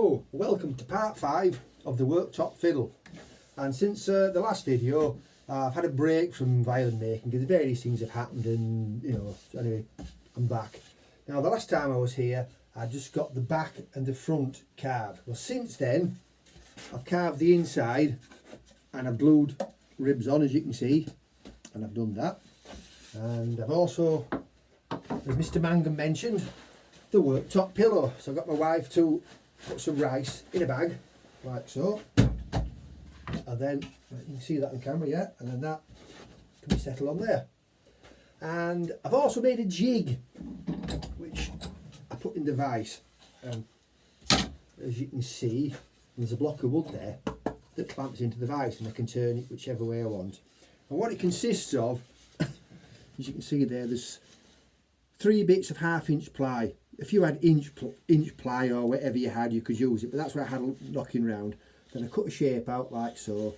Hello, welcome to part 5 of the Worktop Fiddle. And since the last video I've had a break from violin making because various things have happened, and so anyway, I'm back. Now the last time I was here I just got the back and the front carved. Well, since then I've carved the inside and I've glued ribs on, as you can see, and I've done that. And I've also, as Mr. Mangan mentioned, the worktop pillow. So I've got my wife to put some rice in a bag like so, and then you can see that on camera, yeah, and then that can be settled on there. And I've also made a jig which I put in the vise, and as you can see there's a block of wood there that clamps into the vise, and I can turn it whichever way I want. And what it consists of, as you can see there's 3 bits of 1/2 inch ply. If you had inch ply or whatever you had, you could use it, but that's what I had knocking round. Then I cut a shape out like so,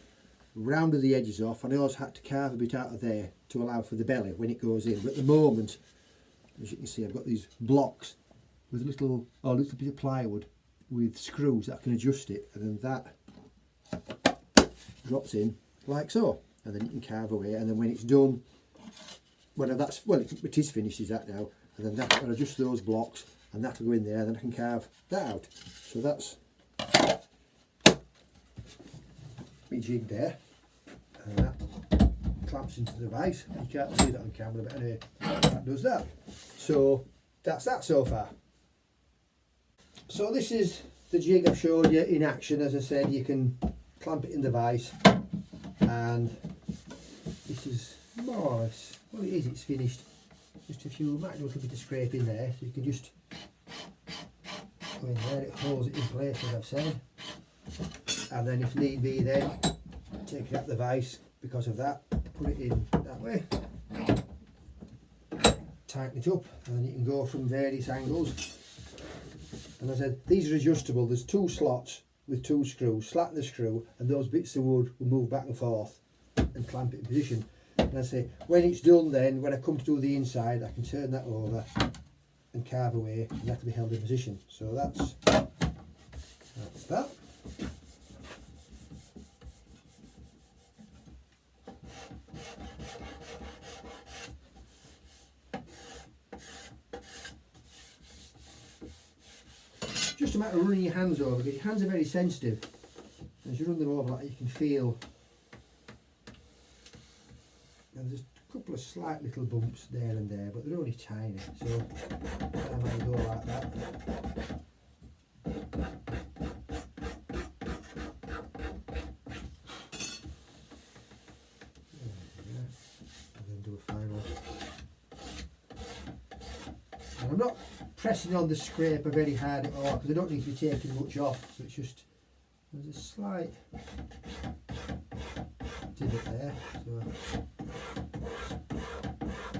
rounded the edges off, and I also had to carve a bit out of there to allow for the belly when it goes in. But at the moment, as you can see, I've got these blocks with a little bit of plywood with screws that I can adjust it, and then that drops in like so, and then you can carve away. And then when it's done, it is finished, is that now, and then that, I'll adjust those blocks and that'll go in there, and then I can carve that out. So that's my jig there, and that clamps into the vise. You can't see that on camera, but anyway, that does that. So that's that so far. So this is the jig I've showed you in action. As I said, you can clamp it in the vise, and this is more or less, well, it is, it's finished. Just a few, might do a little bit of scrape in there, so you can just go in there, it holds it in place as I've said, and then if need be then take it out the vise because of that, put it in that way, tighten it up, and then you can go from various angles. And as I said, these are adjustable. There's 2 slots with 2 screws. Slacken the screw and those bits of wood will move back and forth and clamp it in position. And I say, when it's done then, when I come to do the inside, I can turn that over and carve away, and that can be held in position. So that's that. Just a matter of running your hands over, because your hands are very sensitive. As you run them over, like, you can feel. And there's a couple of slight little bumps there and there, but they're only tiny, so I might go like that. And then do a final. And I'm not pressing on the scraper very hard at all, because I don't need to be taking much off, so it's just, there's a slight divot there, so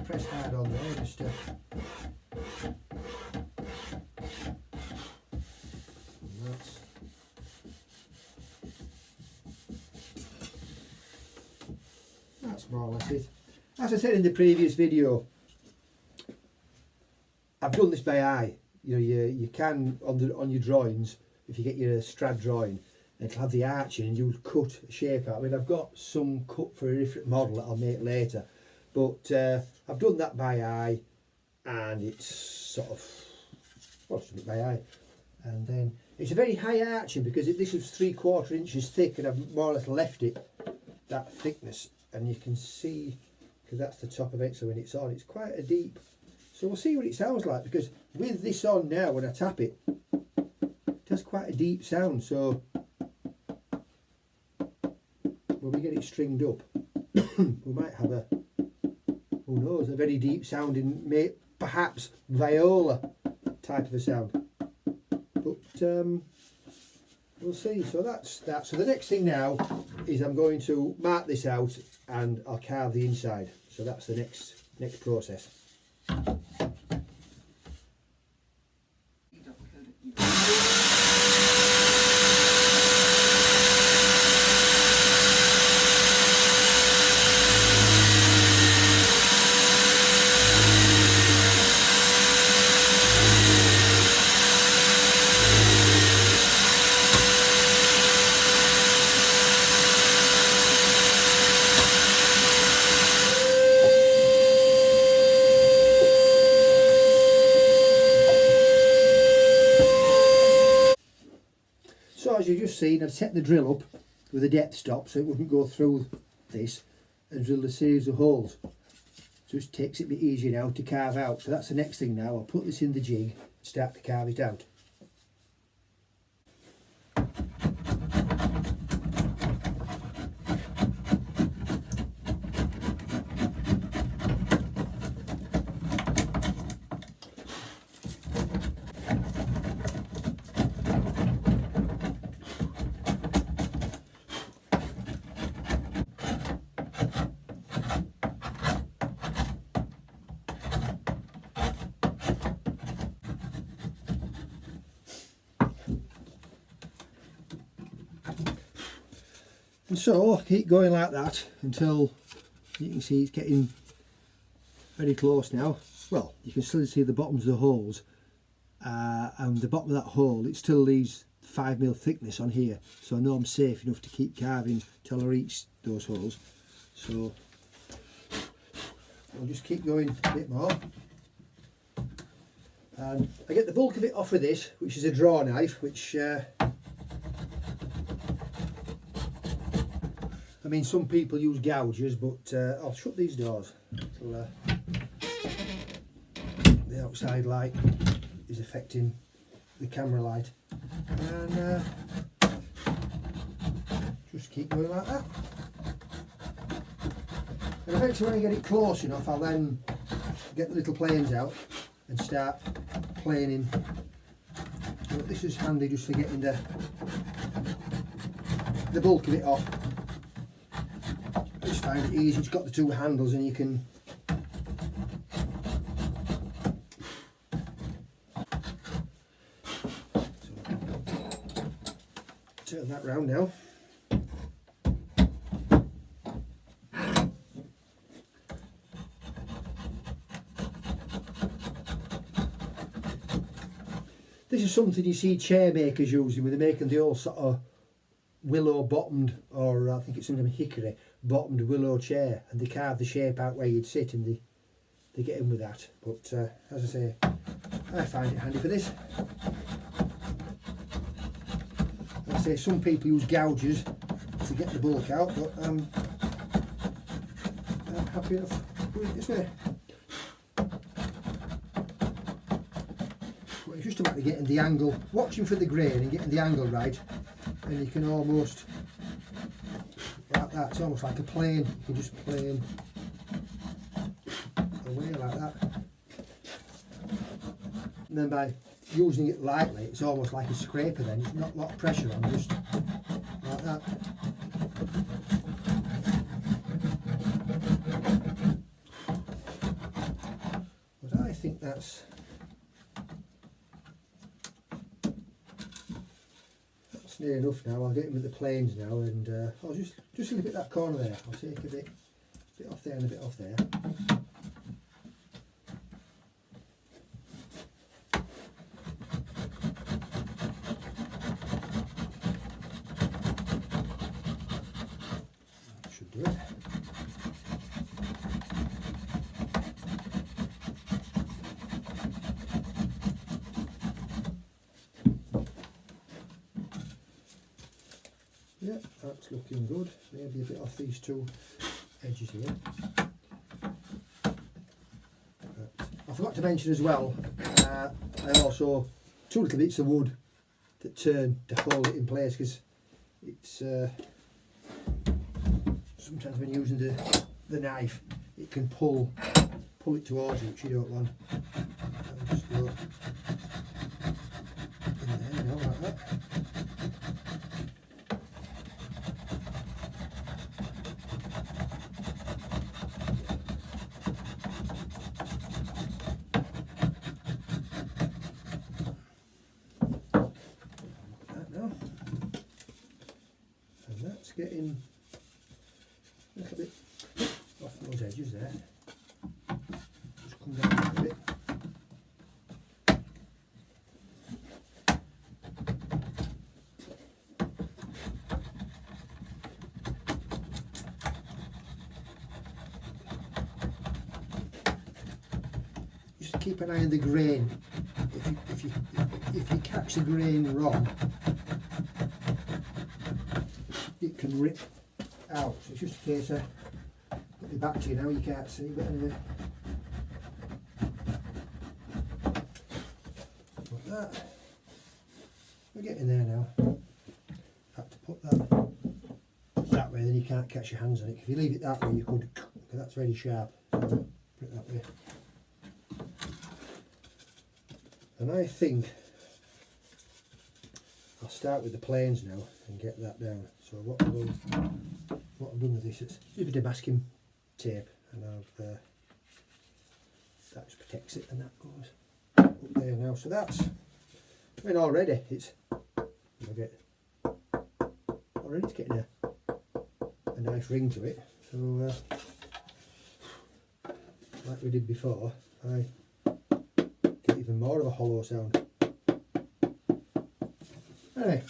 press hard on there just to, that's more or less it. As I said in the previous video, I've done this by eye. You can on your drawings, if you get your Strad drawing, it'll have the arching and you'll cut a shape out. I mean, I've got some cut for a different model that I'll make later, but I've done that by eye, and it's sort of, well, it's done it by eye. And then it's a very high arching because this was 3/4 inches thick, and I've more or less left it that thickness, and you can see, because that's the top of it, so when it's on, it's quite a deep. So we'll see what it sounds like, because with this on now, when I tap it, it has quite a deep sound. So when we get it stringed up, we might have a, who knows, a very deep sounding, perhaps viola type of a sound. But we'll see. So that's that. So the next thing now is I'm going to mark this out, and I'll carve the inside. So that's the next process. as you've just seen, I'd set the drill up with a depth stop so it wouldn't go through this, and drill a series of holes. So it takes it a bit easier now to carve out. So that's the next thing now. I'll put this in the jig and start to carve it out. And so keep going like that until you can see it's getting very close now. Well, you can still see the bottoms of the holes, and the bottom of that hole, it still leaves 5mm thickness on here, so I know I'm safe enough to keep carving till I reach those holes. So I'll just keep going a bit more, and I get the bulk of it off with this, which is a draw knife, which I mean, some people use gougers, but I'll shut these doors until the outside light is affecting the camera light, and just keep going like that. And eventually when I get it close enough, I'll then get the little planes out and start planing. But this is handy just for getting the bulk of it off. Just find it easy, it's got the two handles and you can turn that round now. This is something you see chair makers using when they're making the old sort of willow bottomed, or I think it's something hickory bottomed willow chair, and they carve the shape out where you'd sit and they get in with that. But as I say, I find it handy for this. As I say, some people use gougers to get the bulk out, but I'm happy enough doing it this way. Well, it's just a matter of getting the angle, watching for the grain and getting the angle right, and you can almost, like that, it's almost like a plane, you can just plane away like that. And then by using it lightly, it's almost like a scraper then, it's not a lot of pressure on, just like that. But I think that's near enough now. I'll get in with the planes now, and I'll just look at that corner there. I'll take a bit off there and a bit off there. That should do it. Yeah, that's looking good. Maybe a bit off these two edges here. I forgot to mention as well, I also two little bits of wood that turn to hold it in place, because it's sometimes when using the knife it can pull it towards you, which you don't want. I'll just go in there now like that. Getting a little bit off those edges there. Just come down a little bit. Just keep an eye on the grain. If you catch the grain wrong, can rip out. So it's just a case of put me back to you now, you can't see, but anyway. Like that. We're getting there now. Have to put that way, then you can't catch your hands on it. If you leave it that way, you could, because that's very sharp. So put it that way. And I think I'll start with the planes now and get that down. So what I've done with this is a bit of masking tape, and that just protects it, and that goes up there now. So that's, I mean, already it's getting a nice ring to it. So like we did before, I get even more of a hollow sound. Anyway,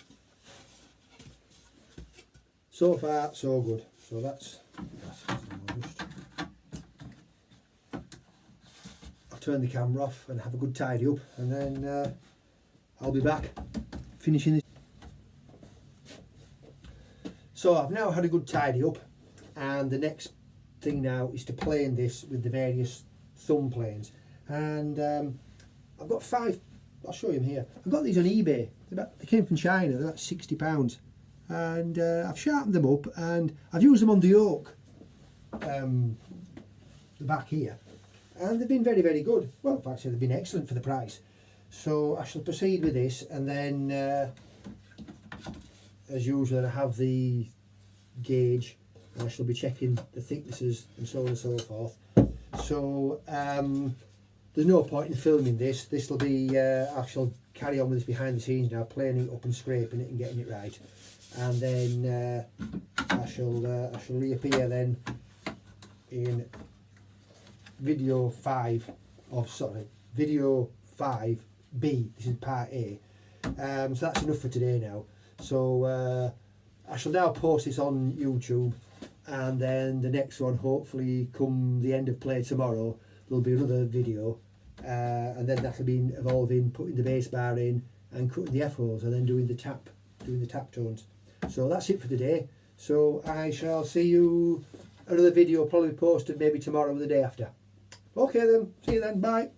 so far so good. So that's I'll turn the camera off and have a good tidy up, and then I'll be back finishing this. So I've now had a good tidy up, and the next thing now is to plane this with the various thumb planes. And I've got 5, I'll show you them here. I've got these on eBay. They came from China, they're about £60. And I've sharpened them up, and I've used them on the oak, the back here. And they've been very, very good. Well, in fact, they've been excellent for the price. So I shall proceed with this, and then as usual I have the gauge, and I shall be checking the thicknesses and so on and so forth. So there's no point in filming this. This will be I shall carry on with this behind the scenes now, planing it up and scraping it and getting it right, and then I shall reappear then in video 5 of video 5B. This is part A. So that's enough for today now. So I shall now post this on YouTube, and then the next one, hopefully come the end of play tomorrow, there'll be another video, and then that'll be involving putting the bass bar in and cutting the F holes, and then doing the tap tones. So that's it for today. So I shall see you, another video probably posted maybe tomorrow or the day after. Okay then, see you then, bye.